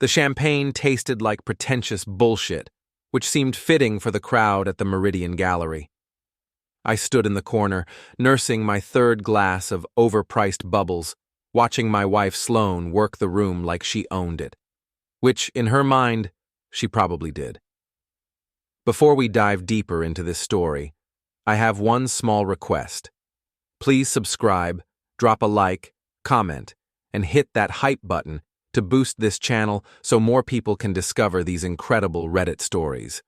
The champagne tasted like pretentious bullshit, which seemed fitting for the crowd at the Meridian Gallery. I stood in the corner, nursing my third glass of overpriced bubbles, watching my wife Sloane work the room like she owned it. Which, in her mind, she probably did. Before we dive deeper into this story, I have one small request. Please subscribe, drop a like, comment, and hit that hype button to boost this channel so more people can discover these incredible Reddit stories.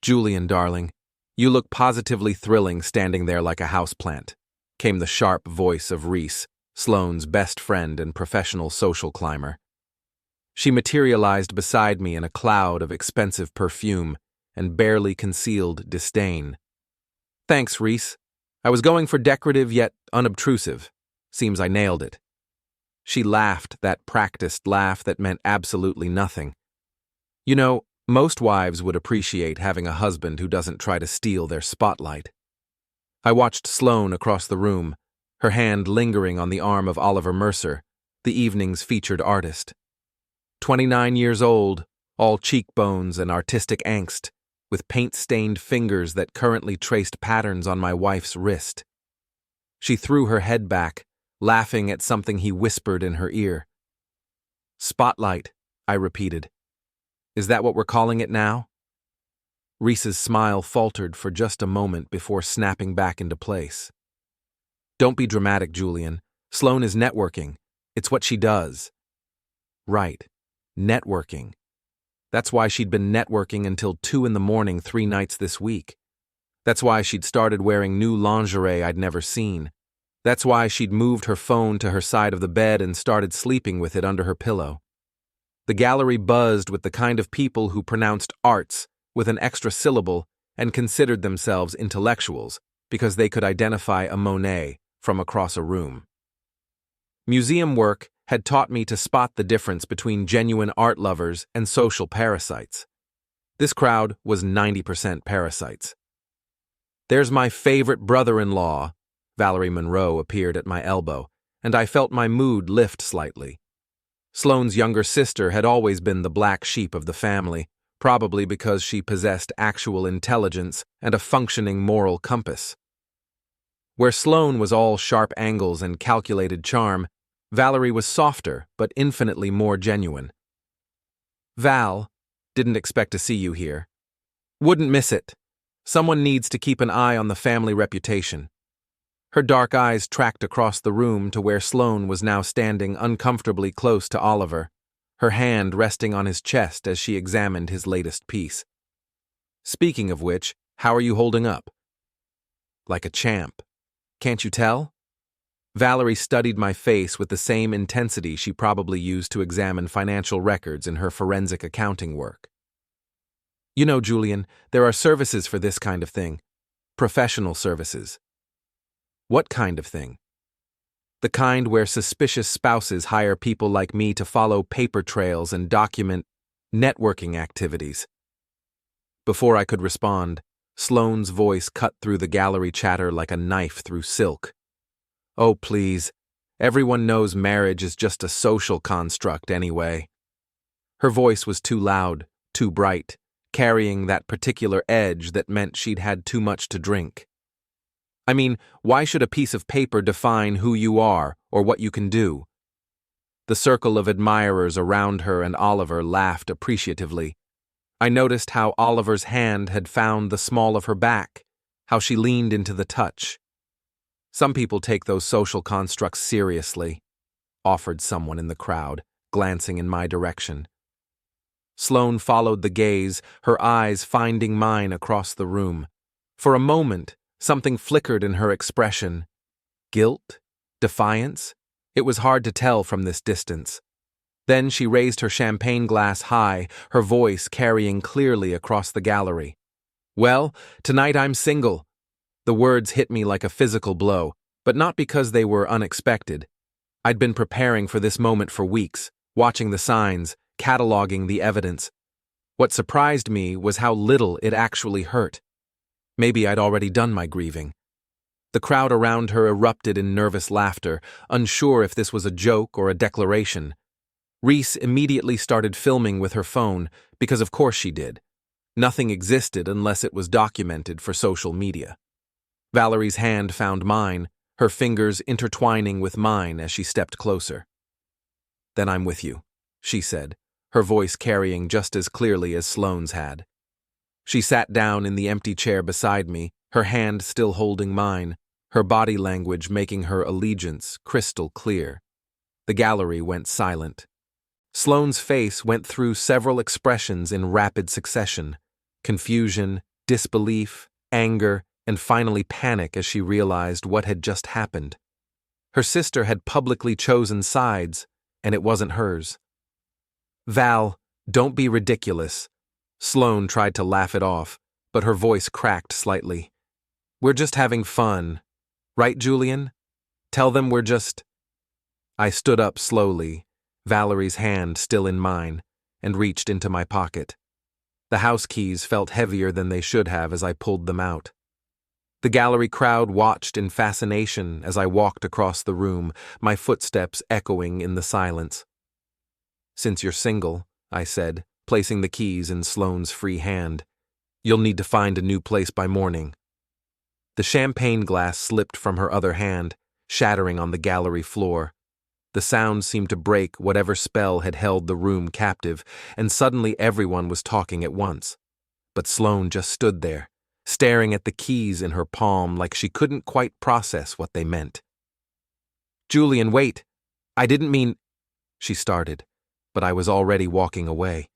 Julian, darling, you look positively thrilling standing there like a houseplant, came the sharp voice of Reese, Sloane's best friend and professional social climber. She materialized beside me in a cloud of expensive perfume and barely concealed disdain. Thanks, Reese. I was going for decorative yet unobtrusive. Seems I nailed it. She laughed, that practiced laugh that meant absolutely nothing. You know, most wives would appreciate having a husband who doesn't try to steal their spotlight. I watched Sloane across the room, her hand lingering on the arm of Oliver Mercer, the evening's featured artist. 29 years old, all cheekbones and artistic angst, with paint-stained fingers that currently traced patterns on my wife's wrist. She threw her head back, laughing at something he whispered in her ear. Spotlight, I repeated. Is that what we're calling it now? Reese's smile faltered for just a moment before snapping back into place. Don't be dramatic, Julian. Sloane is networking. It's what she does. Right. Networking. That's why she'd been networking until 2 a.m. 3 nights this week. That's why she'd started wearing new lingerie I'd never seen. That's why she'd moved her phone to her side of the bed and started sleeping with it under her pillow. The gallery buzzed with the kind of people who pronounced arts with an extra syllable and considered themselves intellectuals because they could identify a Monet from across a room. Museum work had taught me to spot the difference between genuine art lovers and social parasites. This crowd was 90% parasites. There's my favorite brother-in-law. Valerie Monroe appeared at my elbow, and I felt my mood lift slightly. Sloane's younger sister had always been the black sheep of the family, probably because she possessed actual intelligence and a functioning moral compass. Where Sloane was all sharp angles and calculated charm, Valerie was softer but infinitely more genuine. Val, didn't expect to see you here. Wouldn't miss it. Someone needs to keep an eye on the family reputation. Her dark eyes tracked across the room to where Sloane was now standing uncomfortably close to Oliver, her hand resting on his chest as she examined his latest piece. Speaking of which, how are you holding up? Like a champ. Can't you tell? Valerie studied my face with the same intensity she probably used to examine financial records in her forensic accounting work. You know, Julian, there are services for this kind of thing. Professional services. What kind of thing? The kind where suspicious spouses hire people like me to follow paper trails and document networking activities. Before I could respond, Sloane's voice cut through the gallery chatter like a knife through silk. Oh, please. Everyone knows marriage is just a social construct anyway. Her voice was too loud, too bright, carrying that particular edge that meant she'd had too much to drink. I mean, why should a piece of paper define who you are or what you can do? The circle of admirers around her and Oliver laughed appreciatively. I noticed how Oliver's hand had found the small of her back, how she leaned into the touch. Some people take those social constructs seriously, offered someone in the crowd, glancing in my direction. Sloane followed the gaze, her eyes finding mine across the room. For a moment, something flickered in her expression. Guilt? Defiance? It was hard to tell from this distance. Then she raised her champagne glass high, her voice carrying clearly across the gallery. Well, tonight I'm single. The words hit me like a physical blow, but not because they were unexpected. I'd been preparing for this moment for weeks, watching the signs, cataloging the evidence. What surprised me was how little it actually hurt. Maybe I'd already done my grieving. The crowd around her erupted in nervous laughter, unsure if this was a joke or a declaration. Reese immediately started filming with her phone, because of course she did. Nothing existed unless it was documented for social media. Valerie's hand found mine, her fingers intertwining with mine as she stepped closer. "Then I'm with you," she said, her voice carrying just as clearly as Sloane's had. She sat down in the empty chair beside me, her hand still holding mine, her body language making her allegiance crystal clear. The gallery went silent. Sloane's face went through several expressions in rapid succession: confusion, disbelief, anger, and finally panic as she realized what had just happened. Her sister had publicly chosen sides, and it wasn't hers. "Val, don't be ridiculous." Sloane tried to laugh it off, but her voice cracked slightly. "We're just having fun. Right, Julian? Tell them we're just—" I stood up slowly, Valerie's hand still in mine, and reached into my pocket. The house keys felt heavier than they should have as I pulled them out. The gallery crowd watched in fascination as I walked across the room, my footsteps echoing in the silence. "Since you're single," I said, placing the keys in Sloane's free hand, "you'll need to find a new place by morning." The champagne glass slipped from her other hand, shattering on the gallery floor. The sound seemed to break whatever spell had held the room captive, and suddenly everyone was talking at once. But Sloane just stood there, staring at the keys in her palm like she couldn't quite process what they meant. "Julian, wait! I didn't mean—" she started, but I was already walking away.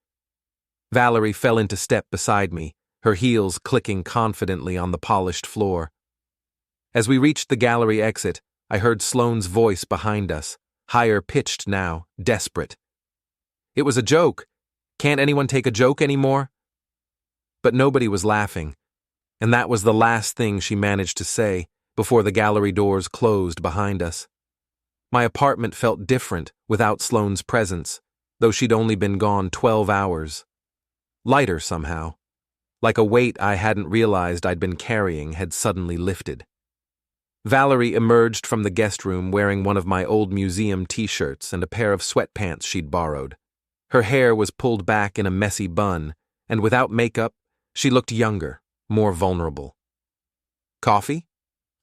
Valerie fell into step beside me, her heels clicking confidently on the polished floor. As we reached the gallery exit, I heard Sloane's voice behind us, higher pitched now, desperate. "It was a joke. Can't anyone take a joke anymore?" But nobody was laughing, and that was the last thing she managed to say before the gallery doors closed behind us. My apartment felt different without Sloane's presence, though she'd only been gone 12 hours. Lighter somehow, like a weight I hadn't realized I'd been carrying had suddenly lifted. Valerie emerged from the guest room wearing one of my old museum t-shirts and a pair of sweatpants she'd borrowed. Her hair was pulled back in a messy bun, and without makeup, she looked younger, more vulnerable. "Coffee?"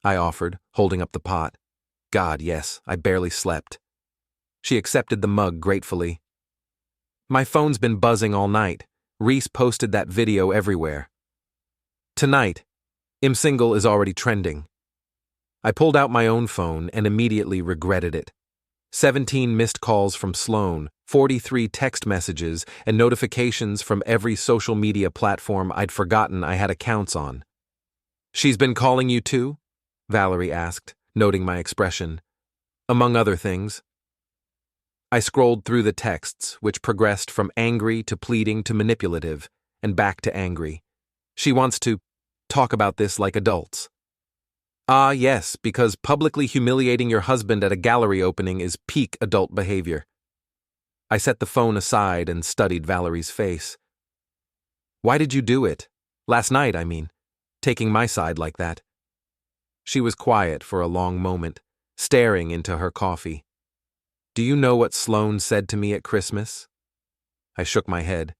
I offered, holding up the pot. God, yes, I barely slept. She accepted the mug gratefully. "My phone's been buzzing all night. Reese posted that video everywhere. Tonight, I'm Single is already trending." I pulled out my own phone and immediately regretted it. 17 missed calls from Sloane, 43 text messages, and notifications from every social media platform I'd forgotten I had accounts on. "She's been calling you too?" Valerie asked, noting my expression. "Among other things." I scrolled through the texts, which progressed from angry to pleading to manipulative, and back to angry. "She wants to talk about this like adults." "Ah, yes, because publicly humiliating your husband at a gallery opening is peak adult behavior." I set the phone aside and studied Valerie's face. "Why did you do it? Last night, I mean, taking my side like that." She was quiet for a long moment, staring into her coffee. "Do you know what Sloane said to me at Christmas?" I shook my head.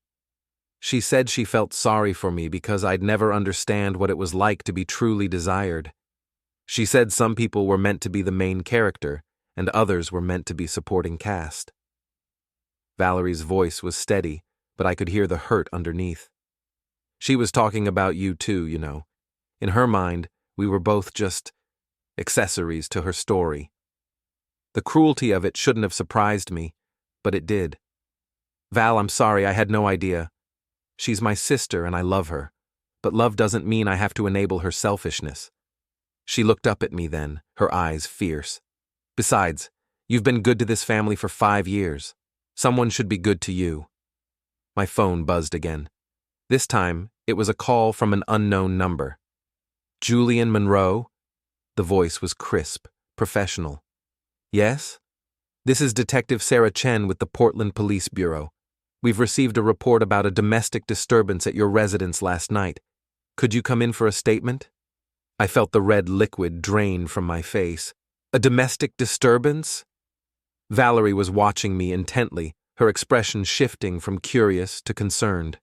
"She said she felt sorry for me because I'd never understand what it was like to be truly desired. She said some people were meant to be the main character, and others were meant to be supporting cast." Valerie's voice was steady, but I could hear the hurt underneath. "She was talking about you too, you know. In her mind, we were both just accessories to her story. The cruelty of it shouldn't have surprised me, but it did. Val, I'm sorry, I had no idea. She's my sister and I love her, but love doesn't mean I have to enable her selfishness." She looked up at me then, her eyes fierce. "Besides, you've been good to this family for 5 years. Someone should be good to you." My phone buzzed again. This time, it was a call from an unknown number. "Julian Monroe?" The voice was crisp, professional. "Yes? This is Detective Sarah Chen with the Portland Police Bureau. We've received a report about a domestic disturbance at your residence last night. Could you come in for a statement?" I felt the red liquid drain from my face. "A domestic disturbance?" Valerie was watching me intently, her expression shifting from curious to concerned.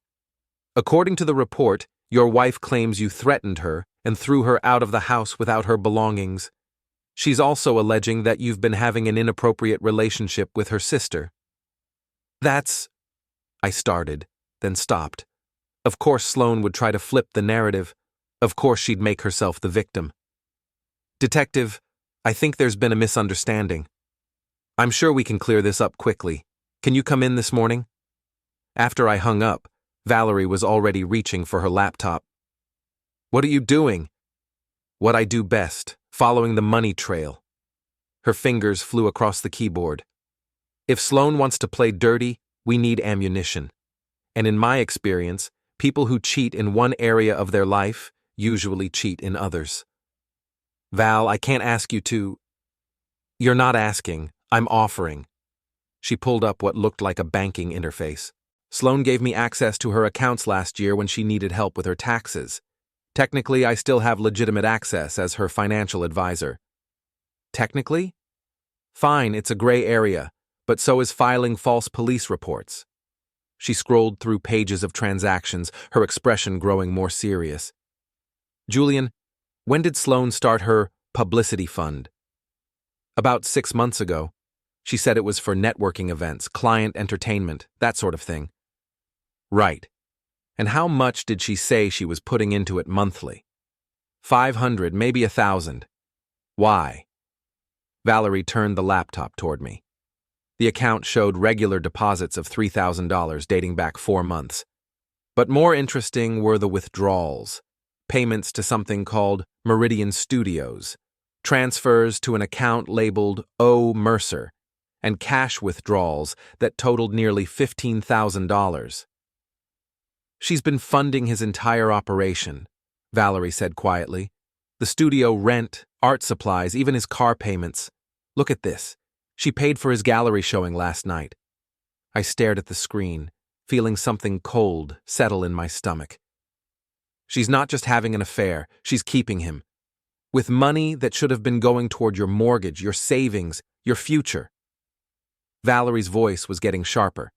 According to the report, your wife claims you threatened her and threw her out of the house without her belongings. She's also alleging that you've been having an inappropriate relationship with her sister. That's... I started, then stopped. Of course Sloane would try to flip the narrative. Of course she'd make herself the victim. Detective, I think there's been a misunderstanding. I'm sure we can clear this up quickly. Can you come in this morning? After I hung up, Valerie was already reaching for her laptop. What are you doing? What I do best, following the money trail. Her fingers flew across the keyboard. If Sloane wants to play dirty, we need ammunition. And in my experience, people who cheat in one area of their life usually cheat in others. Val, I can't ask you to... You're not asking, I'm offering. She pulled up what looked like a banking interface. Sloane gave me access to her accounts last year when she needed help with her taxes. Technically, I still have legitimate access as her financial advisor. Technically? Fine, it's a gray area, but so is filing false police reports. She scrolled through pages of transactions, her expression growing more serious. Julian, when did Sloane start her publicity fund? About 6 months ago. She said it was for networking events, client entertainment, that sort of thing. Right. And how much did she say she was putting into it monthly? 500, maybe 1,000. Why? Valerie turned the laptop toward me. The account showed regular deposits of $3,000 dating back 4 months. But more interesting were the withdrawals, payments to something called Meridian Studios, transfers to an account labeled O. Mercer, and cash withdrawals that totaled nearly $15,000. She's been funding his entire operation, Valerie said quietly. The studio rent, art supplies, even his car payments. Look at this. She paid for his gallery showing last night. I stared at the screen, feeling something cold settle in my stomach. She's not just having an affair, she's keeping him. With money that should have been going toward your mortgage, your savings, your future. Valerie's voice was getting sharper.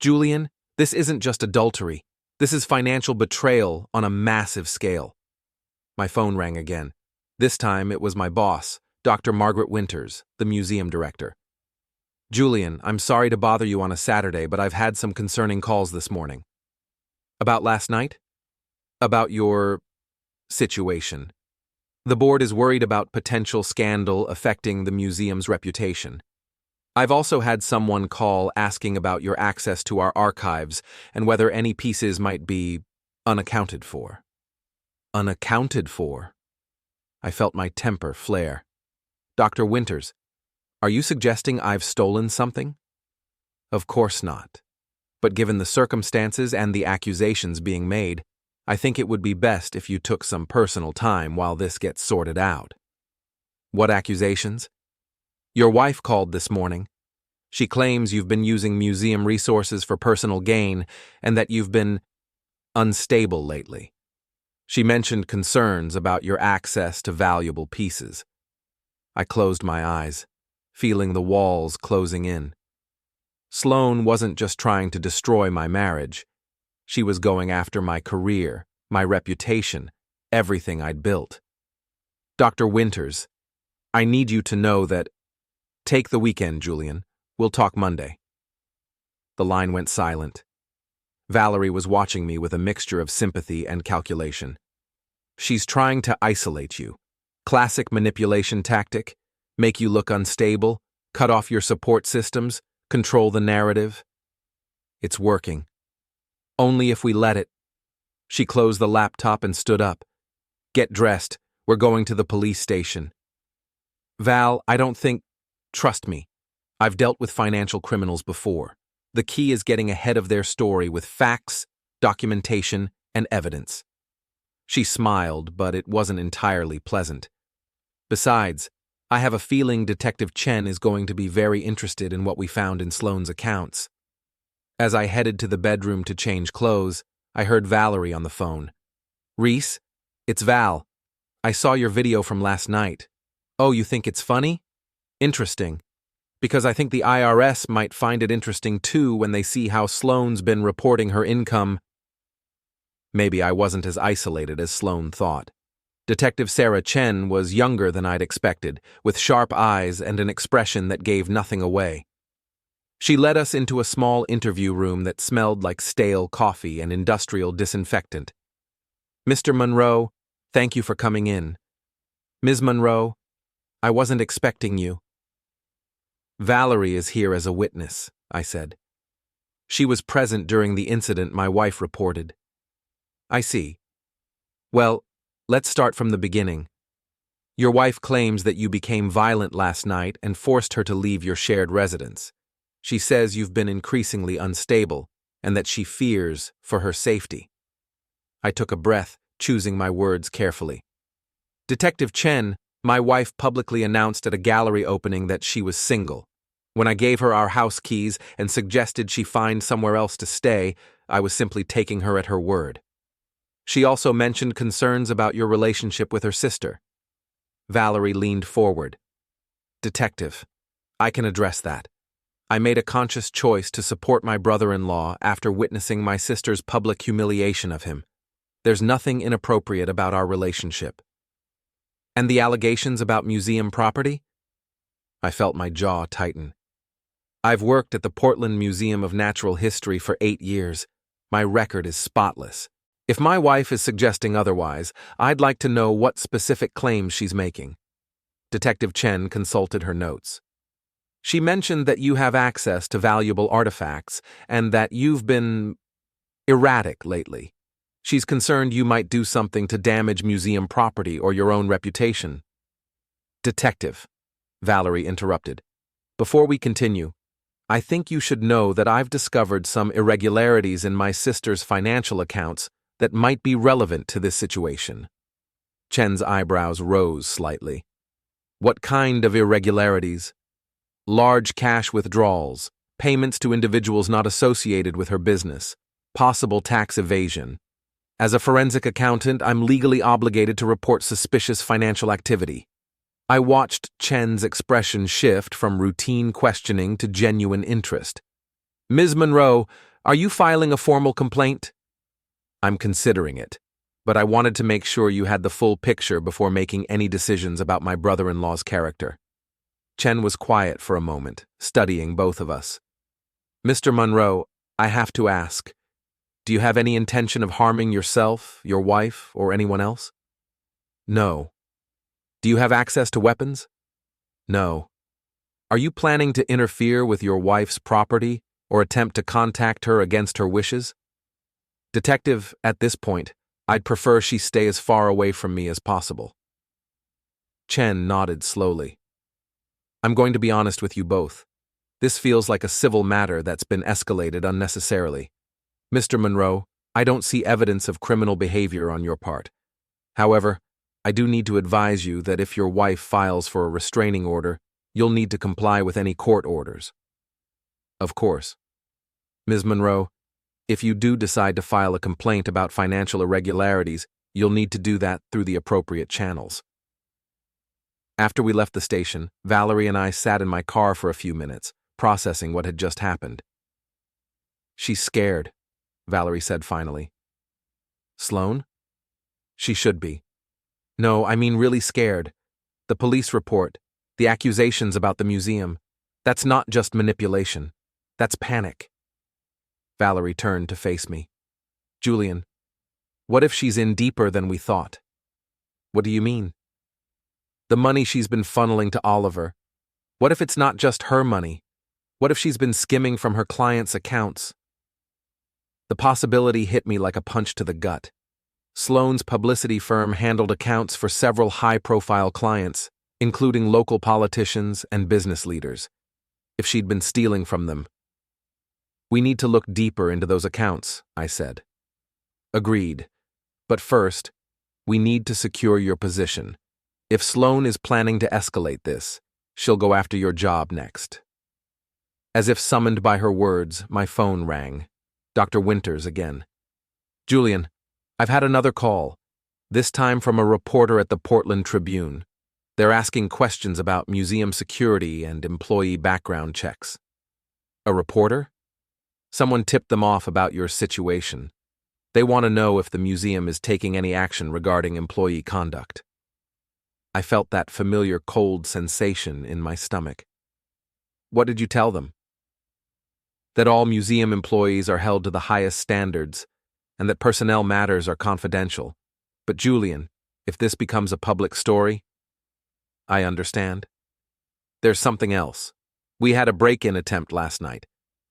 Julian, this isn't just adultery. This is financial betrayal on a massive scale. My phone rang again. This time it was my boss, Dr. Margaret Winters, the museum director. Julian, I'm sorry to bother you on a Saturday, but I've had some concerning calls this morning. About last night? About your situation. The board is worried about potential scandal affecting the museum's reputation. I've also had someone call asking about your access to our archives and whether any pieces might be unaccounted for. Unaccounted for? I felt my temper flare. Dr. Winters, are you suggesting I've stolen something? Of course not. But given the circumstances and the accusations being made, I think it would be best if you took some personal time while this gets sorted out. What accusations? Your wife called this morning. She claims you've been using museum resources for personal gain and that you've been unstable lately. She mentioned concerns about your access to valuable pieces. I closed my eyes, feeling the walls closing in. Sloane wasn't just trying to destroy my marriage. She was going after my career, my reputation, everything I'd built. Dr. Winters, I need you to know that... Take the weekend, Julian. We'll talk Monday. The line went silent. Valerie was watching me with a mixture of sympathy and calculation. She's trying to isolate you. Classic manipulation tactic. Make you look unstable, cut off your support systems, control the narrative. It's working. Only if we let it. She closed the laptop and stood up. Get dressed. We're going to the police station. Val, I don't think... Trust me. I've dealt with financial criminals before. The key is getting ahead of their story with facts, documentation, and evidence. She smiled, but it wasn't entirely pleasant. Besides, I have a feeling Detective Chen is going to be very interested in what we found in Sloane's accounts. As I headed to the bedroom to change clothes, I heard Valerie on the phone. Reese, it's Val. I saw your video from last night. Oh, you think it's funny? Interesting. Because I think the IRS might find it interesting too when they see how Sloane's been reporting her income. Maybe I wasn't as isolated as Sloane thought. Detective Sarah Chen was younger than I'd expected, with sharp eyes and an expression that gave nothing away. She led us into a small interview room that smelled like stale coffee and industrial disinfectant. "Mr. Monroe, thank you for coming in. Ms. Monroe, I wasn't expecting you." "Valerie is here as a witness," I said. "She was present during the incident my wife reported." "I see. Well, let's start from the beginning. Your wife claims that you became violent last night and forced her to leave your shared residence. She says you've been increasingly unstable and that she fears for her safety." I took a breath, choosing my words carefully. "Detective Chen, my wife publicly announced at a gallery opening that she was single. When I gave her our house keys and suggested she find somewhere else to stay, I was simply taking her at her word. She also mentioned concerns about your relationship with her sister." Valerie leaned forward. "Detective, I can address that. I made a conscious choice to support my brother-in-law after witnessing my sister's public humiliation of him. There's nothing inappropriate about our relationship." "And the allegations about museum property?" I felt my jaw tighten. "I've worked at the Portland Museum of Natural History for 8 years. My record is spotless. If my wife is suggesting otherwise, I'd like to know what specific claims she's making." Detective Chen consulted her notes. "She mentioned that you have access to valuable artifacts and that you've been erratic lately. She's concerned you might do something to damage museum property or your own reputation." "Detective," Valerie interrupted, "before we continue, I think you should know that I've discovered some irregularities in my sister's financial accounts that might be relevant to this situation." Chen's eyebrows rose slightly. "What kind of irregularities?" "Large cash withdrawals, payments to individuals not associated with her business, possible tax evasion. As a forensic accountant, I'm legally obligated to report suspicious financial activity." I watched Chen's expression shift from routine questioning to genuine interest. "Ms. Monroe, are you filing a formal complaint?" "I'm considering it, but I wanted to make sure you had the full picture before making any decisions about my brother-in-law's character." Chen was quiet for a moment, studying both of us. "Mr. Monroe, I have to ask, do you have any intention of harming yourself, your wife, or anyone else?" "No." "Do you have access to weapons?" "No." "Are you planning to interfere with your wife's property or attempt to contact her against her wishes?" "Detective, at this point, I'd prefer she stay as far away from me as possible." Chen nodded slowly. "I'm going to be honest with you both. This feels like a civil matter that's been escalated unnecessarily. Mr. Monroe, I don't see evidence of criminal behavior on your part. However, I do need to advise you that if your wife files for a restraining order, you'll need to comply with any court orders." "Of course." "Ms. Monroe, if you do decide to file a complaint about financial irregularities, you'll need to do that through the appropriate channels." After we left the station, Valerie and I sat in my car for a few minutes, processing what had just happened. "She's scared," Valerie said finally. "Sloane?" "She should be. No, I mean really scared. The police report, the accusations about the museum, that's not just manipulation. That's panic." Valerie turned to face me. "Julian, what if she's in deeper than we thought?" "What do you mean?" "The money she's been funneling to Oliver. What if it's not just her money? What if she's been skimming from her clients' accounts?" The possibility hit me like a punch to the gut. Sloane's publicity firm handled accounts for several high-profile clients, including local politicians and business leaders. If she'd been stealing from them. "We need to look deeper into those accounts," I said. "Agreed. But first, we need to secure your position. If Sloane is planning to escalate this, she'll go after your job next." As if summoned by her words, my phone rang. Dr. Winters again. "Julian, I've had another call, this time from a reporter at the Portland Tribune. They're asking questions about museum security and employee background checks. A reporter? Someone tipped them off about your situation. They want to know if the museum is taking any action regarding employee conduct. I felt that familiar cold sensation in my stomach. What did you tell them? That all museum employees are held to the highest standards, and that personnel matters are confidential. But Julian, if this becomes a public story, I understand. There's something else. We had a break-in attempt last night.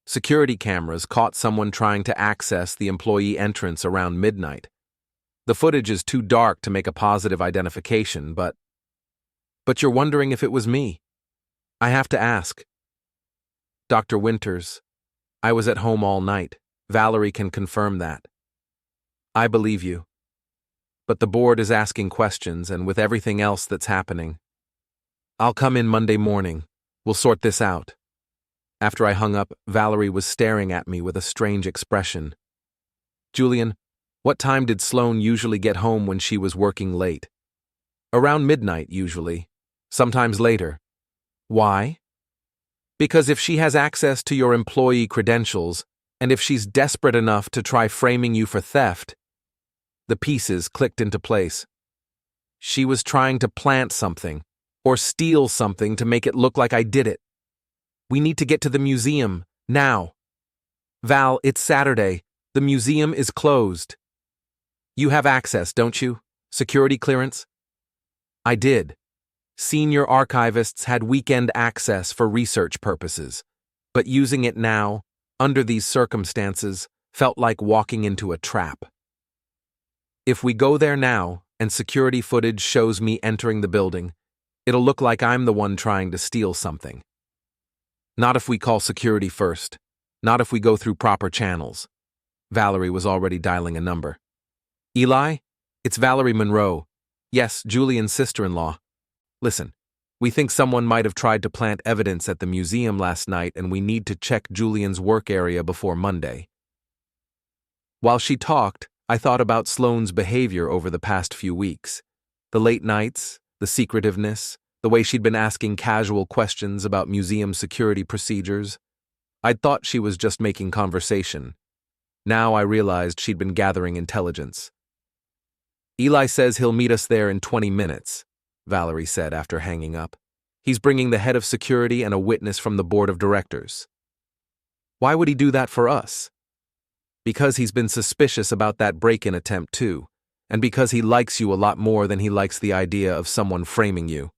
Security cameras caught someone trying to access the employee entrance around midnight. The footage is too dark to make a positive identification, but you're wondering if it was me. I have to ask. Dr. Winters, I was at home all night. Valerie can confirm that. I believe you. But the board is asking questions, and with everything else that's happening, I'll come in Monday morning. We'll sort this out. After I hung up, Valerie was staring at me with a strange expression. Julian, what time did Sloane usually get home when she was working late? Around midnight, usually. Sometimes later. Why? Because if she has access to your employee credentials, and if she's desperate enough to try framing you for theft, the pieces clicked into place. She was trying to plant something, or steal something to make it look like I did it. We need to get to the museum, now. Val, it's Saturday. The museum is closed. You have access, don't you? Security clearance? I did. Senior archivists had weekend access for research purposes, but using it now, under these circumstances, felt like walking into a trap. If we go there now, and security footage shows me entering the building, it'll look like I'm the one trying to steal something. Not if we call security first. Not if we go through proper channels. Valerie was already dialing a number. Eli? It's Valerie Monroe. Yes, Julian's sister-in-law. Listen, we think someone might have tried to plant evidence at the museum last night, and we need to check Julian's work area before Monday. While she talked, I thought about Sloane's behavior over the past few weeks. The late nights, the secretiveness, the way she'd been asking casual questions about museum security procedures. I'd thought she was just making conversation. Now I realized she'd been gathering intelligence. Eli says he'll meet us there in 20 minutes, Valerie said after hanging up. He's bringing the head of security and a witness from the board of directors. Why would he do that for us? Because he's been suspicious about that break-in attempt too, and because he likes you a lot more than he likes the idea of someone framing you.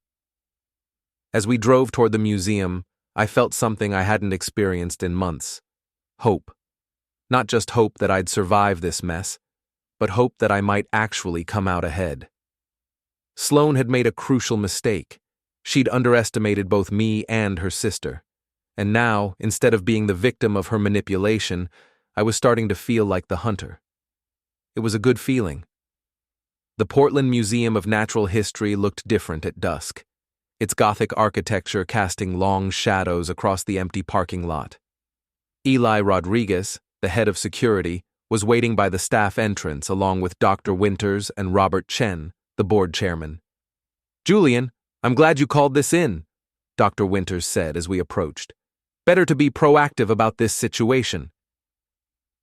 As we drove toward the museum, I felt something I hadn't experienced in months. Hope. Not just hope that I'd survive this mess, but hope that I might actually come out ahead. Sloane had made a crucial mistake. She'd underestimated both me and her sister. And now, instead of being the victim of her manipulation, I was starting to feel like the hunter. It was a good feeling. The Portland Museum of Natural History looked different at dusk, its Gothic architecture casting long shadows across the empty parking lot. Eli Rodriguez, the head of security, was waiting by the staff entrance along with Dr. Winters and Robert Chen, the board chairman. Julian, I'm glad you called this in, Dr. Winters said as we approached. Better to be proactive about this situation.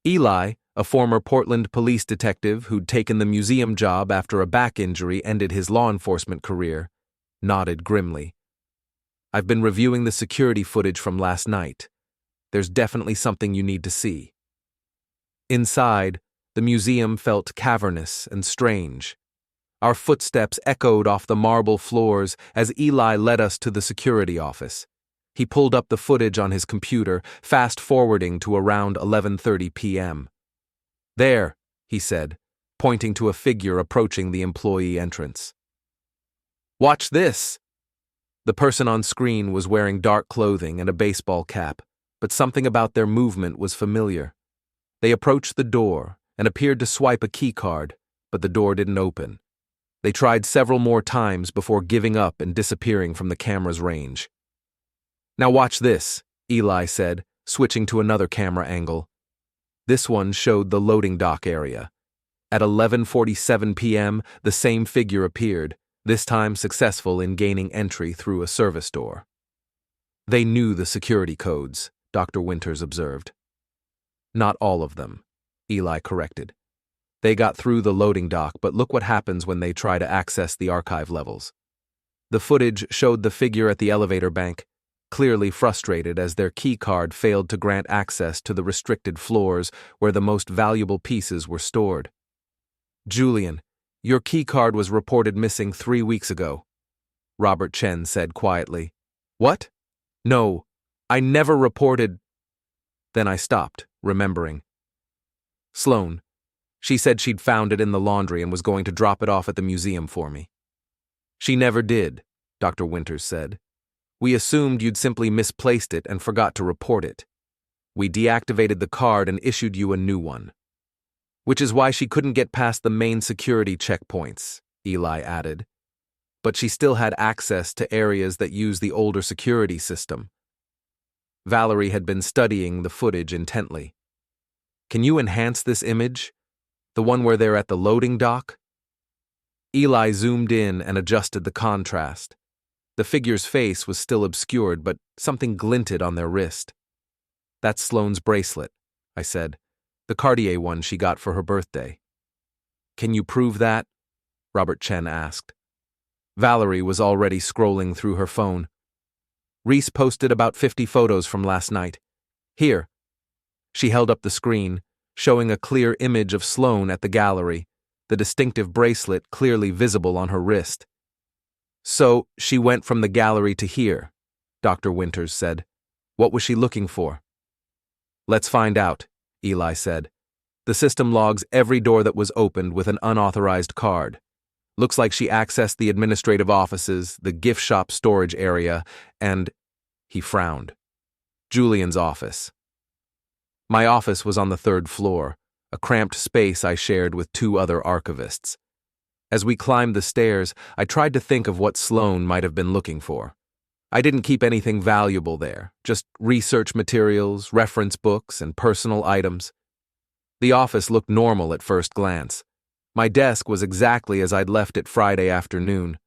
Eli, a former Portland police detective who'd taken the museum job after a back injury ended his law enforcement career, nodded grimly. I've been reviewing the security footage from last night. There's definitely something you need to see. Inside, the museum felt cavernous and strange. Our footsteps echoed off the marble floors as Eli led us to the security office. He pulled up the footage on his computer, fast-forwarding to around 11:30 p.m. There, he said, pointing to a figure approaching the employee entrance. Watch this! The person on screen was wearing dark clothing and a baseball cap, but something about their movement was familiar. They approached the door and appeared to swipe a key card, but the door didn't open. They tried several more times before giving up and disappearing from the camera's range. Now watch this, Eli said, switching to another camera angle. This one showed the loading dock area. At 11:47 p.m., the same figure appeared, this time successful in gaining entry through a service door. They knew the security codes, Dr. Winters observed. Not all of them, Eli corrected. They got through the loading dock, but look what happens when they try to access the archive levels. The footage showed the figure at the elevator bank, clearly frustrated as their key card failed to grant access to the restricted floors where the most valuable pieces were stored. Julian, your key card was reported missing 3 weeks ago, Robert Chen said quietly. What? No, I never reported. Then I stopped, remembering. Sloane. She said she'd found it in the laundry and was going to drop it off at the museum for me. She never did, Dr. Winters said. We assumed you'd simply misplaced it and forgot to report it. We deactivated the card and issued you a new one. Which is why she couldn't get past the main security checkpoints, Eli added. But she still had access to areas that use the older security system. Valerie had been studying the footage intently. Can you enhance this image? The one where they're at the loading dock? Eli zoomed in and adjusted the contrast. The figure's face was still obscured, but something glinted on their wrist. That's Sloane's bracelet, I said. The Cartier one she got for her birthday. Can you prove that? Robert Chen asked. Valerie was already scrolling through her phone. Reese posted about 50 photos from last night. Here. She held up the screen, showing a clear image of Sloane at the gallery, the distinctive bracelet clearly visible on her wrist. So, she went from the gallery to here, Dr. Winters said. What was she looking for? Let's find out, Eli said. The system logs every door that was opened with an unauthorized card. Looks like she accessed the administrative offices, the gift shop storage area, and… He frowned. Julian's office. My office was on the 3rd floor, a cramped space I shared with 2 other archivists. As we climbed the stairs, I tried to think of what Sloane might have been looking for. I didn't keep anything valuable there, just research materials, reference books, and personal items. The office looked normal at first glance. My desk was exactly as I'd left it Friday afternoon.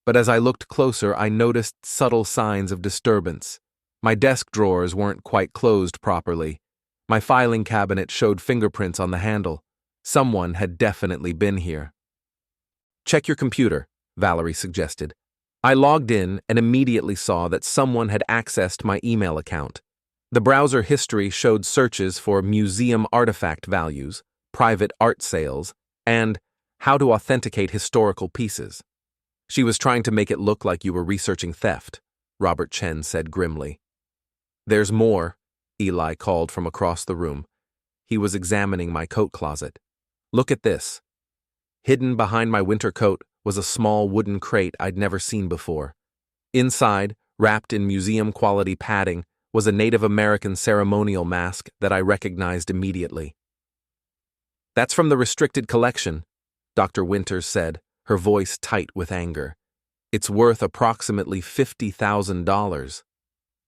But as I looked closer, I noticed subtle signs of disturbance. My desk drawers weren't quite closed properly. My filing cabinet showed fingerprints on the handle. Someone had definitely been here. Check your computer, Valerie suggested. I logged in and immediately saw that someone had accessed my email account. The browser history showed searches for museum artifact values, private art sales, and how to authenticate historical pieces. She was trying to make it look like you were researching theft, Robert Chen said grimly. There's more, Eli called from across the room. He was examining my coat closet. Look at this. Hidden behind my winter coat was a small wooden crate I'd never seen before. Inside, wrapped in museum-quality padding, was a Native American ceremonial mask that I recognized immediately. That's from the restricted collection, Dr. Winters said, her voice tight with anger. It's worth approximately $50,000.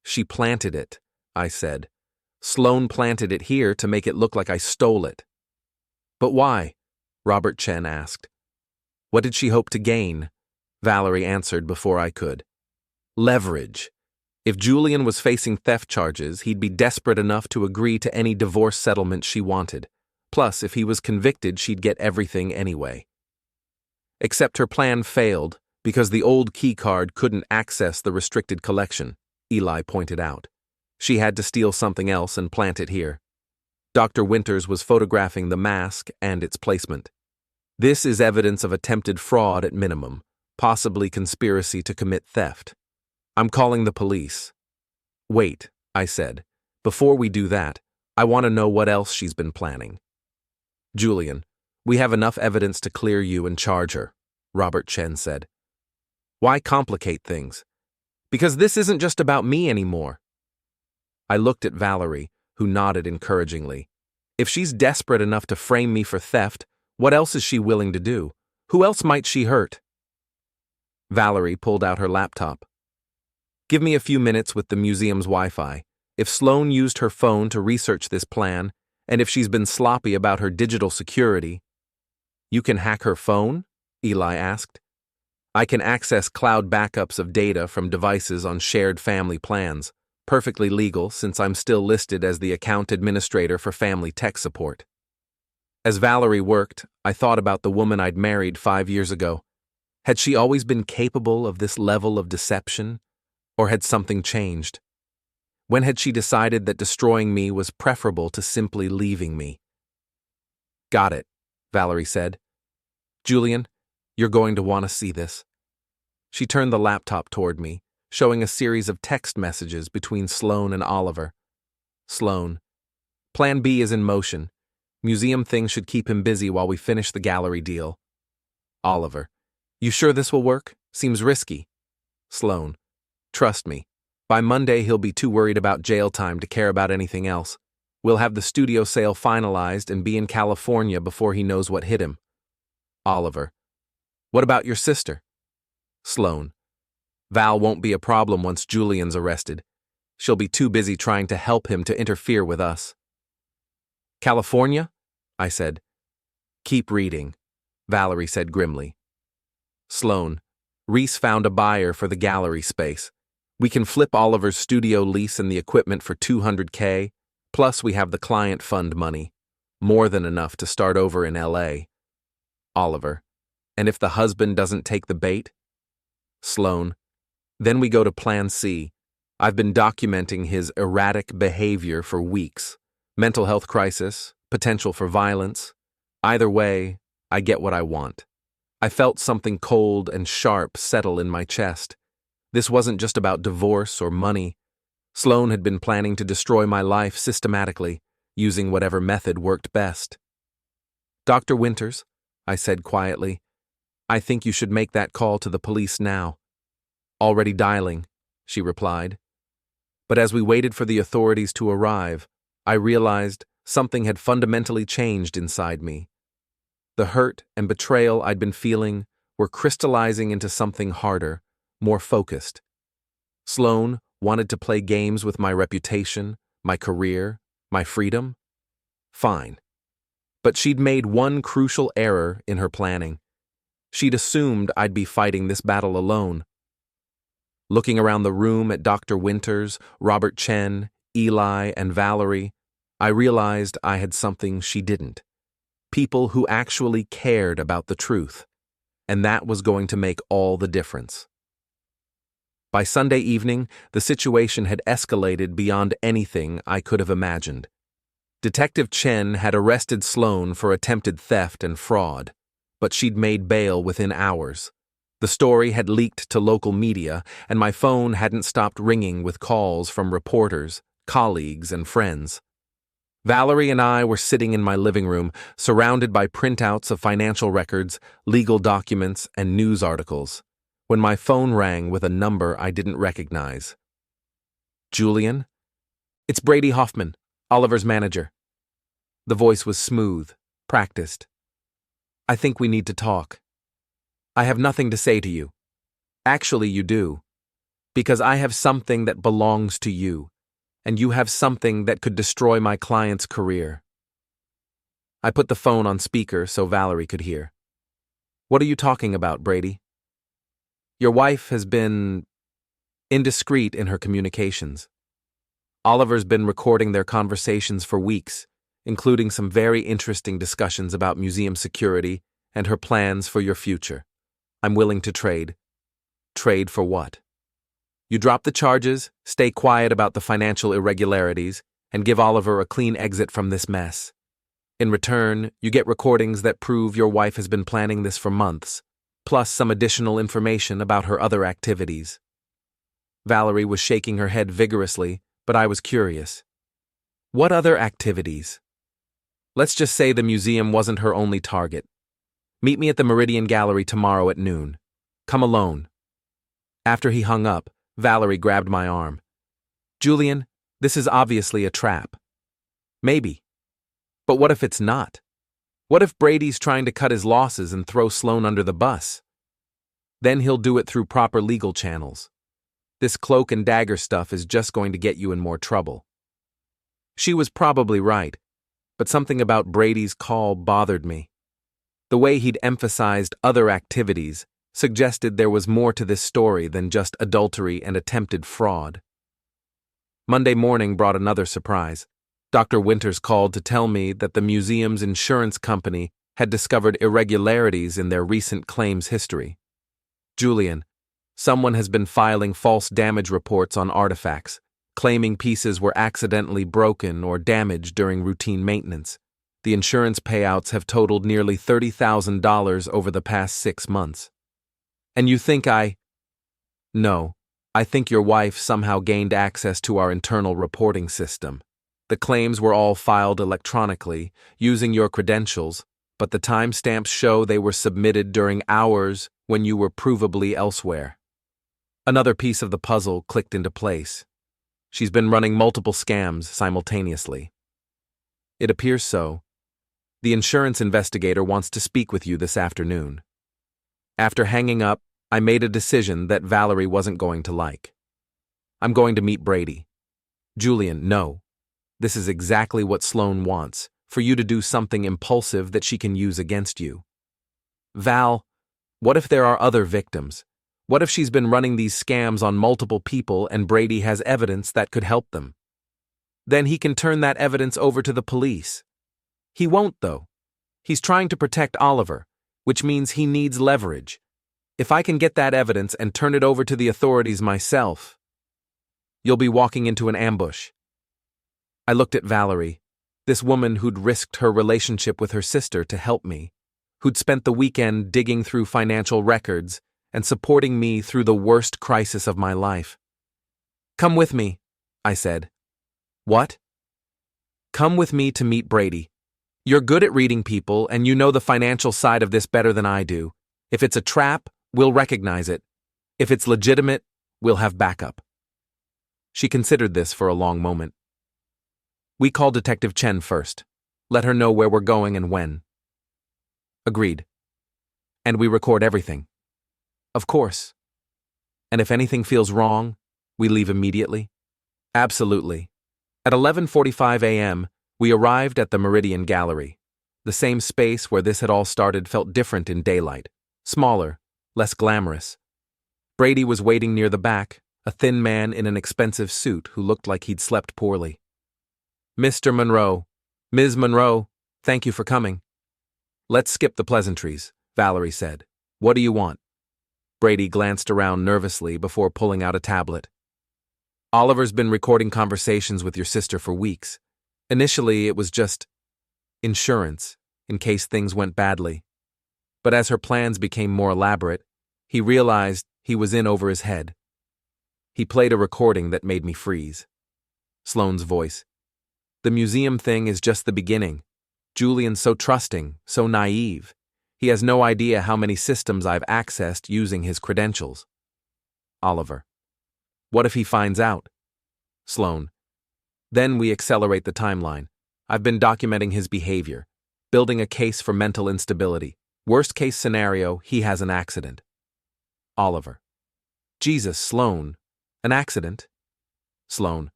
She planted it, I said. Sloane planted it here to make it look like I stole it. But why? Robert Chen asked. What did she hope to gain? Valerie answered before I could. Leverage. If Julian was facing theft charges, he'd be desperate enough to agree to any divorce settlement she wanted. Plus, if he was convicted, she'd get everything anyway. Except her plan failed because the old keycard couldn't access the restricted collection, Eli pointed out. She had to steal something else and plant it here. Dr. Winters was photographing the mask and its placement. This is evidence of attempted fraud at minimum, possibly conspiracy to commit theft. I'm calling the police. Wait, I said. Before we do that, I want to know what else she's been planning. Julian, we have enough evidence to clear you and charge her, Robert Chen said. Why complicate things? Because this isn't just about me anymore. I looked at Valerie, who nodded encouragingly. If she's desperate enough to frame me for theft, what else is she willing to do? Who else might she hurt? Valerie pulled out her laptop. Give me a few minutes with the museum's Wi-Fi. If Sloane used her phone to research this plan, and if she's been sloppy about her digital security… You can hack her phone? Eli asked. I can access cloud backups of data from devices on shared family plans, perfectly legal since I'm still listed as the account administrator for family tech support. As Valerie worked, I thought about the woman I'd married 5 years ago. Had she always been capable of this level of deception, or had something changed? When had she decided that destroying me was preferable to simply leaving me? Got it, Valerie said. Julian, you're going to want to see this. She turned the laptop toward me, showing a series of text messages between Sloane and Oliver. Sloane. Plan B is in motion. Museum thing should keep him busy while we finish the gallery deal. Oliver. You sure this will work? Seems risky. Sloane. Trust me. By Monday he'll be too worried about jail time to care about anything else. We'll have the studio sale finalized and be in California before he knows what hit him. Oliver. What about your sister? Sloane. Val won't be a problem once Julian's arrested. She'll be too busy trying to help him to interfere with us. California? I said. Keep reading, Valerie said grimly. Sloane. Reese found a buyer for the gallery space. We can flip Oliver's studio lease and the equipment for $200K, plus we have the client fund money. More than enough to start over in LA. Oliver. And if the husband doesn't take the bait? Sloane. Then we go to Plan C. I've been documenting his erratic behavior for weeks. Mental health crisis, potential for violence. Either way, I get what I want. I felt something cold and sharp settle in my chest. This wasn't just about divorce or money. Sloane had been planning to destroy my life systematically, using whatever method worked best. Dr. Winters, I said quietly, I think you should make that call to the police now. Already dialing, she replied. But as we waited for the authorities to arrive, I realized something had fundamentally changed inside me. The hurt and betrayal I'd been feeling were crystallizing into something harder, more focused. Sloane wanted to play games with my reputation, my career, my freedom? Fine. But she'd made one crucial error in her planning. She'd assumed I'd be fighting this battle alone. Looking around the room at Dr. Winters, Robert Chen, Eli, and Valerie, I realized I had something she didn't. People who actually cared about the truth. And that was going to make all the difference. By Sunday evening, the situation had escalated beyond anything I could have imagined. Detective Chen had arrested Sloane for attempted theft and fraud, but she'd made bail within hours. The story had leaked to local media, and my phone hadn't stopped ringing with calls from reporters, colleagues, and friends. Valerie and I were sitting in my living room, surrounded by printouts of financial records, legal documents, and news articles, when my phone rang with a number I didn't recognize. Julian? It's Brady Hoffman, Oliver's manager. The voice was smooth, practiced. I think we need to talk. I have nothing to say to you. Actually, you do. Because I have something that belongs to you, and you have something that could destroy my client's career. I put the phone on speaker so Valerie could hear. What are you talking about, Brady? Your wife has been indiscreet in her communications. Oliver's been recording their conversations for weeks, including some very interesting discussions about museum security and her plans for your future. I'm willing to trade. Trade for what? You drop the charges, stay quiet about the financial irregularities, and give Oliver a clean exit from this mess. In return, you get recordings that prove your wife has been planning this for months, plus some additional information about her other activities. Valerie was shaking her head vigorously, but I was curious. What other activities? Let's just say the museum wasn't her only target. Meet me at the Meridian Gallery tomorrow at noon. Come alone. After he hung up, Valerie grabbed my arm. Julian, this is obviously a trap. Maybe. But what if it's not? What if Brady's trying to cut his losses and throw Sloane under the bus? Then he'll do it through proper legal channels. This cloak and dagger stuff is just going to get you in more trouble. She was probably right, but something about Brady's call bothered me. The way he'd emphasized other activities, suggested there was more to this story than just adultery and attempted fraud. Monday morning brought another surprise. Dr. Winters called to tell me that the museum's insurance company had discovered irregularities in their recent claims history. Julian, someone has been filing false damage reports on artifacts, claiming pieces were accidentally broken or damaged during routine maintenance. The insurance payouts have totaled nearly $30,000 over the past 6 months. And you think No, I think your wife somehow gained access to our internal reporting system. The claims were all filed electronically, using your credentials, but the timestamps show they were submitted during hours when you were provably elsewhere. Another piece of the puzzle clicked into place. She's been running multiple scams simultaneously. It appears so. The insurance investigator wants to speak with you this afternoon. After hanging up, I made a decision that Valerie wasn't going to like. I'm going to meet Brady. Julian, no. This is exactly what Sloane wants, for you to do something impulsive that she can use against you. Val, what if there are other victims? What if she's been running these scams on multiple people and Brady has evidence that could help them? Then he can turn that evidence over to the police. He won't, though. He's trying to protect Oliver, which means he needs leverage. If I can get that evidence and turn it over to the authorities myself, you'll be walking into an ambush. I looked at Valerie, this woman who'd risked her relationship with her sister to help me, who'd spent the weekend digging through financial records and supporting me through the worst crisis of my life. Come with me, I said. What? Come with me to meet Brady. You're good at reading people and you know the financial side of this better than I do. If it's a trap, we'll recognize it. If it's legitimate, we'll have backup. She considered this for a long moment. We call Detective Chen first. Let her know where we're going and when. Agreed. And we record everything. Of course. And if anything feels wrong, we leave immediately? Absolutely. At 11:45 a.m., we arrived at the Meridian Gallery. The same space where this had all started felt different in daylight. Smaller, less glamorous. Brady was waiting near the back, a thin man in an expensive suit who looked like he'd slept poorly. Mr. Monroe, Ms. Monroe, thank you for coming. Let's skip the pleasantries, Valerie said. What do you want? Brady glanced around nervously before pulling out a tablet. Oliver's been recording conversations with your sister for weeks. Initially, it was just insurance, in case things went badly. But as her plans became more elaborate, he realized he was in over his head. He played a recording that made me freeze. Sloane's voice. The museum thing is just the beginning. Julian's so trusting, so naive. He has no idea how many systems I've accessed using his credentials. Oliver. What if he finds out? Sloane. Then we accelerate the timeline. I've been documenting his behavior, building a case for mental instability. Worst case scenario, he has an accident. Oliver. Jesus, Sloane. An accident? Sloane.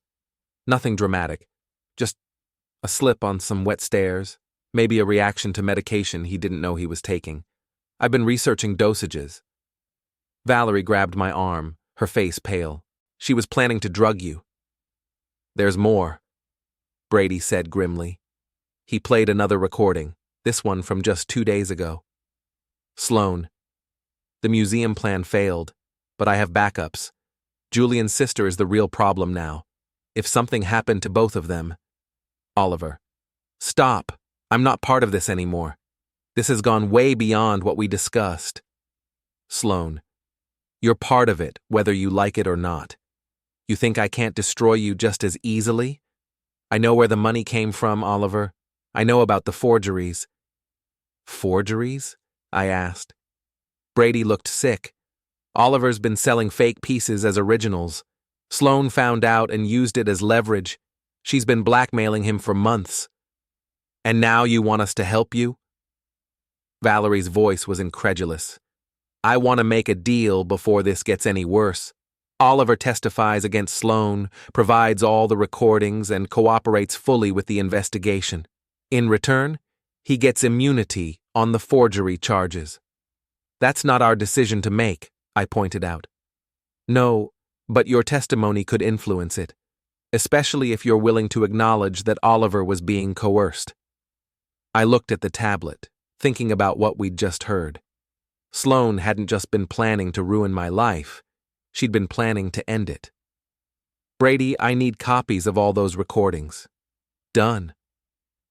Nothing dramatic. Just a slip on some wet stairs, maybe a reaction to medication he didn't know he was taking. I've been researching dosages. Valerie grabbed my arm, her face pale. She was planning to drug you. There's more, Brady said grimly. He played another recording, this one from just 2 days ago. Sloane. The museum plan failed, but I have backups. Julian's sister is the real problem now. If something happened to both of them. Oliver. Stop. I'm not part of this anymore. This has gone way beyond what we discussed. Sloane. You're part of it, whether you like it or not. You think I can't destroy you just as easily? I know where the money came from, Oliver. I know about the forgeries. Forgeries? I asked. Brady looked sick. Oliver's been selling fake pieces as originals. Sloane found out and used it as leverage. She's been blackmailing him for months. And now you want us to help you? Valerie's voice was incredulous. I want to make a deal before this gets any worse. Oliver testifies against Sloane, provides all the recordings, and cooperates fully with the investigation. In return, he gets immunity on the forgery charges. That's not our decision to make, I pointed out. No, but your testimony could influence it, especially if you're willing to acknowledge that Oliver was being coerced. I looked at the tablet, thinking about what we'd just heard. Sloane hadn't just been planning to ruin my life, she'd been planning to end it. Brady, I need copies of all those recordings. Done.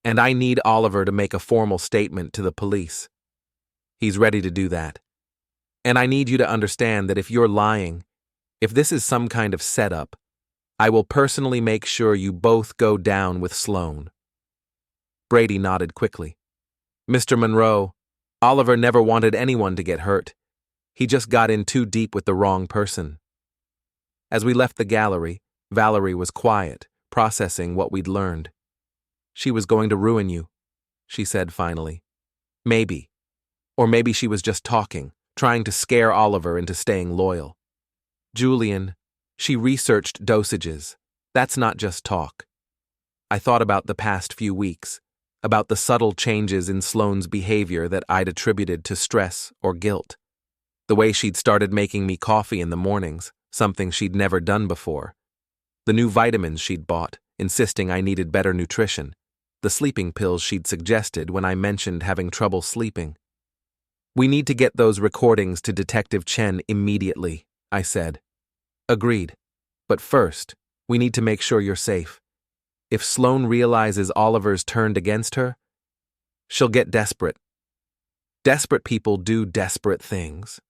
And I need Oliver to make a formal statement to the police. He's ready to do that. And I need you to understand that if you're lying, if this is some kind of setup, I will personally make sure you both go down with Sloane. Brady nodded quickly. Mr. Monroe, Oliver never wanted anyone to get hurt. He just got in too deep with the wrong person. As we left the gallery, Valerie was quiet, processing what we'd learned. She was going to ruin you, she said finally. Maybe. Or maybe she was just talking, trying to scare Oliver into staying loyal. Julian, she researched dosages. That's not just talk. I thought about the past few weeks, about the subtle changes in Sloane's behavior that I'd attributed to stress or guilt. The way she'd started making me coffee in the mornings, something she'd never done before. The new vitamins she'd bought, insisting I needed better nutrition. The sleeping pills she'd suggested when I mentioned having trouble sleeping. We need to get those recordings to Detective Chen immediately, I said. Agreed. But first, we need to make sure you're safe. If Sloane realizes Oliver's turned against her, she'll get desperate. Desperate people do desperate things.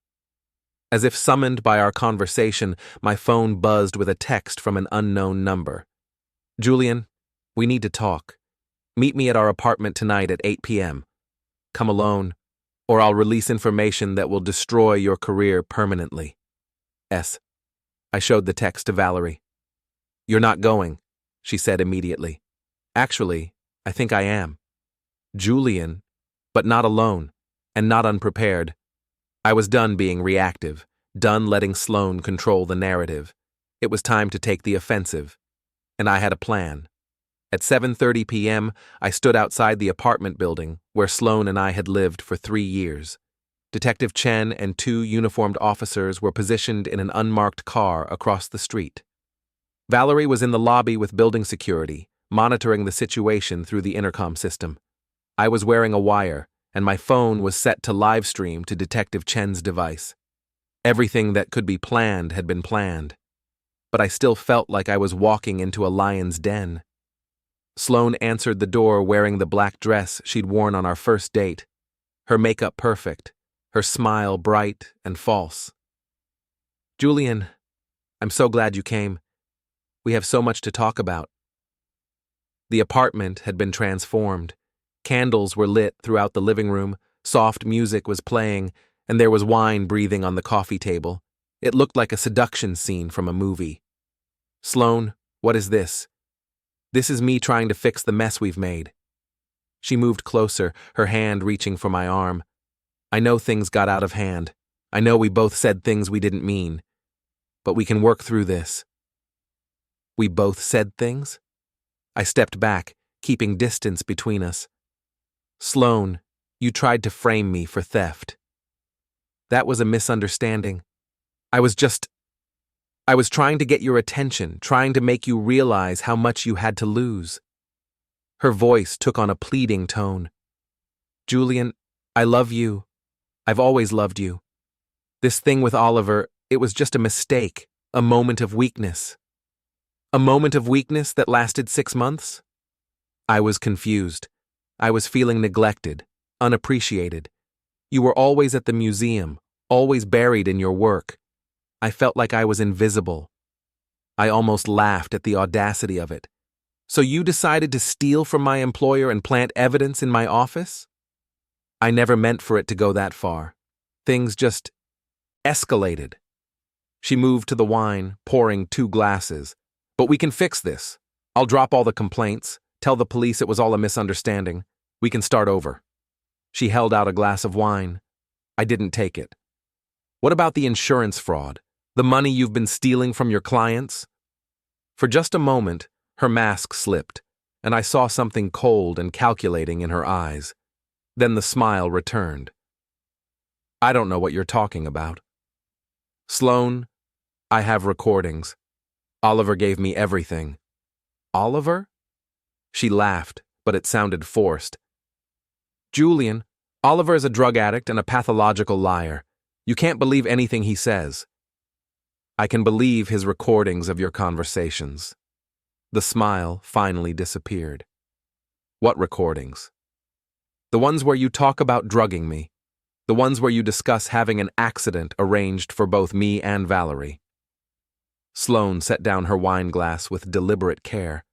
As if summoned by our conversation, my phone buzzed with a text from an unknown number. Julian, we need to talk. Meet me at our apartment tonight at 8 p.m. Come alone, or I'll release information that will destroy your career permanently. S. I showed the text to Valerie. You're not going, she said immediately. Actually, I think I am. Julian, but not alone, and not unprepared. I was done being reactive, done letting Sloane control the narrative. It was time to take the offensive, and I had a plan. At 7:30 p.m., I stood outside the apartment building where Sloane and I had lived for 3 years. Detective Chen and 2 uniformed officers were positioned in an unmarked car across the street. Valerie was in the lobby with building security, monitoring the situation through the intercom system. I was wearing a wire, and my phone was set to live stream to Detective Chen's device. Everything that could be planned had been planned, but I still felt like I was walking into a lion's den. Sloane answered the door wearing the black dress she'd worn on our first date, her makeup perfect, her smile bright and false. Julian, I'm so glad you came. We have so much to talk about. The apartment had been transformed. Candles were lit throughout the living room, soft music was playing, and there was wine breathing on the coffee table. It looked like a seduction scene from a movie. Sloane, what is this? This is me trying to fix the mess we've made. She moved closer, her hand reaching for my arm. I know things got out of hand. I know we both said things we didn't mean. But we can work through this. We both said things? I stepped back, keeping distance between us. Sloane, you tried to frame me for theft. That was a misunderstanding. I was trying to get your attention, trying to make you realize how much you had to lose. Her voice took on a pleading tone. Julian, I love you. I've always loved you. This thing with Oliver, it was just a mistake, a moment of weakness. A moment of weakness that lasted 6 months? I was confused. I was feeling neglected, unappreciated. You were always at the museum, always buried in your work. I felt like I was invisible. I almost laughed at the audacity of it. So you decided to steal from my employer and plant evidence in my office? I never meant for it to go that far. Things just escalated. She moved to the wine, pouring 2 glasses. But we can fix this. I'll drop all the complaints, tell the police it was all a misunderstanding. We can start over. She held out a glass of wine. I didn't take it. What about the insurance fraud? The money you've been stealing from your clients? For just a moment, her mask slipped, and I saw something cold and calculating in her eyes. Then the smile returned. I don't know what you're talking about. Sloane, I have recordings. Oliver gave me everything. Oliver? She laughed, but it sounded forced. Julian, Oliver is a drug addict and a pathological liar. You can't believe anything he says. I can believe his recordings of your conversations. The smile finally disappeared. What recordings? The ones where you talk about drugging me. The ones where you discuss having an accident arranged for both me and Valerie. Sloane set down her wine glass with deliberate care.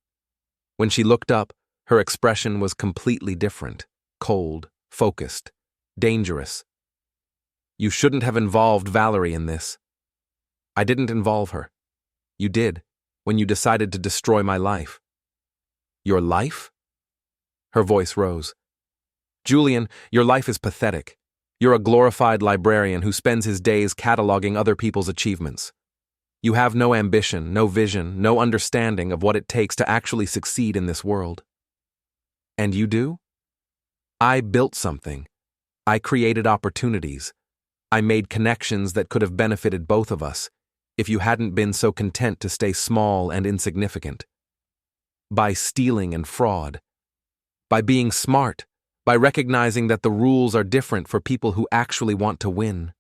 When she looked up, her expression was completely different, cold, focused, dangerous. You shouldn't have involved Valerie in this. I didn't involve her. You did, when you decided to destroy my life. Your life? Her voice rose. Julian, your life is pathetic. You're a glorified librarian who spends his days cataloging other people's achievements. You have no ambition, no vision, no understanding of what it takes to actually succeed in this world. And you do? I built something. I created opportunities. I made connections that could have benefited both of us if you hadn't been so content to stay small and insignificant. By stealing and fraud. By being smart. By recognizing that the rules are different for people who actually want to win.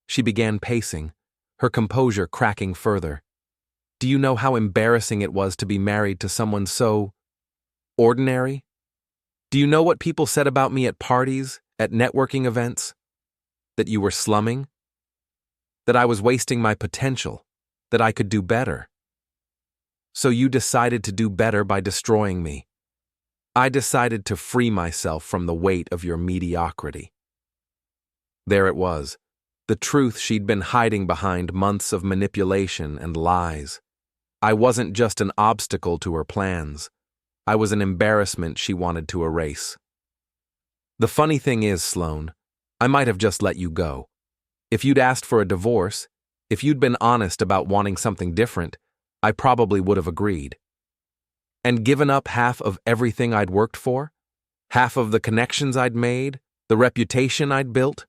She began pacing, her composure cracking further. Do you know how embarrassing it was to be married to someone so ordinary? Do you know what people said about me at parties, at networking events? That you were slumming? That I was wasting my potential? That I could do better? So you decided to do better by destroying me. I decided to free myself from the weight of your mediocrity. There it was, the truth she'd been hiding behind months of manipulation and lies. I wasn't just an obstacle to her plans. I was an embarrassment she wanted to erase. The funny thing is, Sloane, I might have just let you go. If you'd asked for a divorce, if you'd been honest about wanting something different, I probably would have agreed. And given up half of everything I'd worked for? Half of the connections I'd made? The reputation I'd built?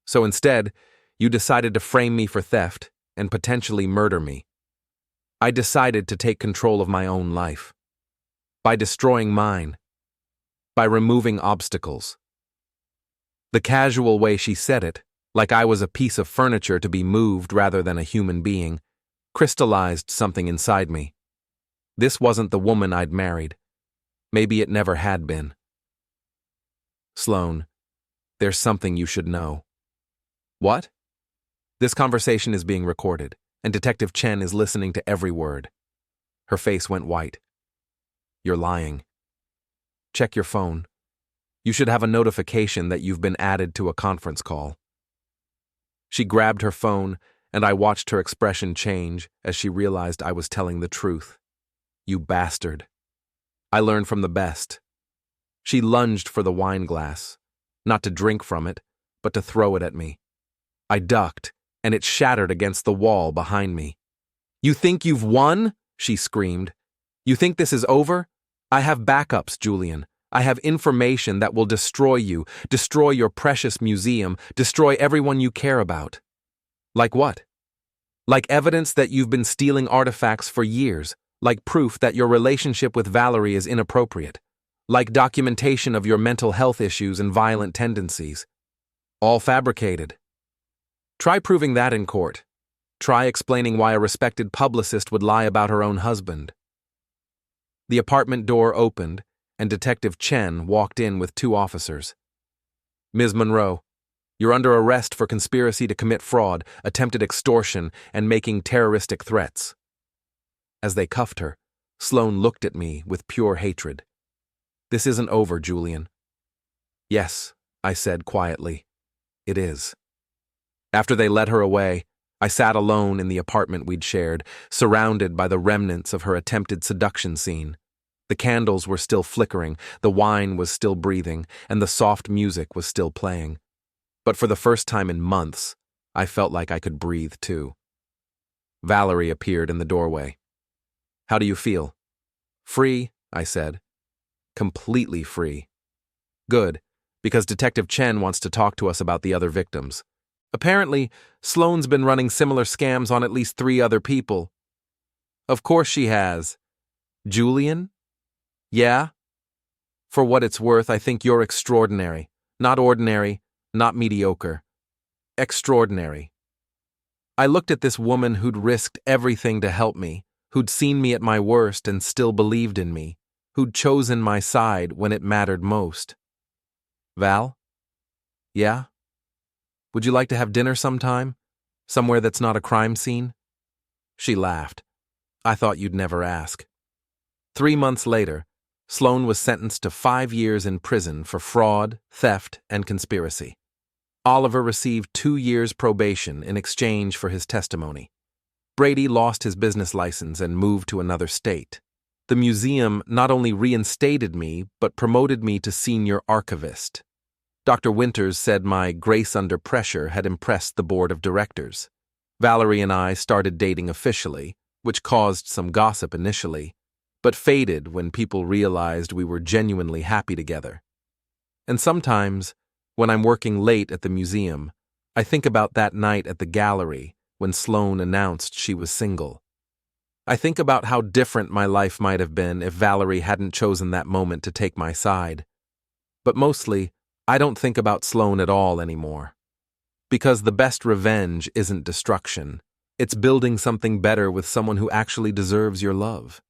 So instead, you decided to frame me for theft and potentially murder me. I decided to take control of my own life. By destroying mine. By removing obstacles. The casual way she said it, like I was a piece of furniture to be moved rather than a human being, crystallized something inside me. This wasn't the woman I'd married. Maybe it never had been. Sloane, there's something you should know. What? This conversation is being recorded, and Detective Chen is listening to every word. Her face went white. You're lying. Check your phone. You should have a notification that you've been added to a conference call. She grabbed her phone, and I watched her expression change as she realized I was telling the truth. You bastard. I learned from the best. She lunged for the wine glass, not to drink from it, but to throw it at me. I ducked, and it shattered against the wall behind me. You think you've won? She screamed. You think this is over? I have backups, Julian. I have information that will destroy you, destroy your precious museum, destroy everyone you care about. Like what? Like evidence that you've been stealing artifacts for years, like proof that your relationship with Valerie is inappropriate, like documentation of your mental health issues and violent tendencies. All fabricated. Try proving that in court. Try explaining why a respected publicist would lie about her own husband. The apartment door opened, and Detective Chen walked in with 2 officers. Ms. Monroe, you're under arrest for conspiracy to commit fraud, attempted extortion, and making terroristic threats. As they cuffed her, Sloane looked at me with pure hatred. This isn't over, Julian. Yes, I said quietly. It is. After they led her away, I sat alone in the apartment we'd shared, surrounded by the remnants of her attempted seduction scene. The candles were still flickering, the wine was still breathing, and the soft music was still playing. But for the first time in months, I felt like I could breathe too. Valerie appeared in the doorway. How do you feel? Free, I said. Completely free. Good. because Detective Chen wants to talk to us about the other victims. Apparently, Sloane's been running similar scams on at least 3 other people. Of course she has. Julian? Yeah? For what it's worth, I think you're extraordinary. Not ordinary, not mediocre. Extraordinary. I looked at this woman who'd risked everything to help me, who'd seen me at my worst and still believed in me, who'd chosen my side when it mattered most. Val? Yeah? Would you like to have dinner sometime? Somewhere that's not a crime scene? She laughed. I thought you'd never ask. 3 months later, Sloane was sentenced to 5 years in prison for fraud, theft, and conspiracy. Oliver received 2 years probation in exchange for his testimony. Brady lost his business license and moved to another state. The museum not only reinstated me, but promoted me to senior archivist. Dr. Winters said my grace under pressure had impressed the board of directors. Valerie and I started dating officially, which caused some gossip initially, but faded when people realized we were genuinely happy together. And sometimes, when I'm working late at the museum, I think about that night at the gallery when Sloane announced she was single. I think about how different my life might have been if Valerie hadn't chosen that moment to take my side. But mostly, I don't think about Sloane at all anymore. Because the best revenge isn't destruction. It's building something better with someone who actually deserves your love.